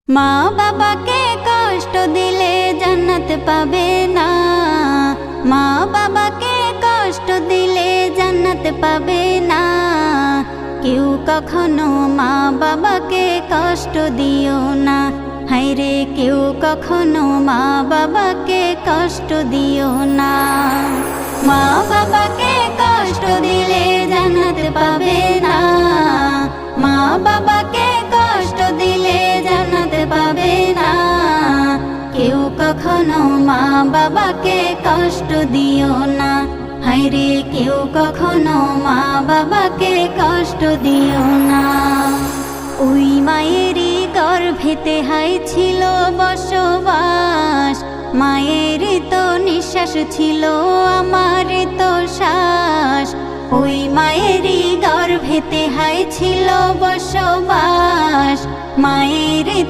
মা বাবাকে কষ্ট দিলে জান্নাত পাবে না। মা বাবাকে কষ্ট দিলে জান্নাত পাবে না। কেউ কখনো মা বাবাকে কষ্ট দিও না। হায়রে কেউ কখনো মা বাবাকে কষ্ট দিও না। মা বাবাকে কষ্ট দিলে জান্নাত পাবে না। মা বাবাকে কষ্ট দিলে জান্নাত পাবে না। কেউ কখনো মা বাবাকে কষ্ট দিও না। হায়রে কেউ কখনো মা বাবাকে কষ্ট দিও না। ওই মায়েরই গর্ভেতে ছিল বসবাস। মায়েরই তো নিঃশ্বাস ছিল, আমার তো শ্বাস। ওই মায়েরই গর্ভেতে ছিল বসবাস। মায়েরই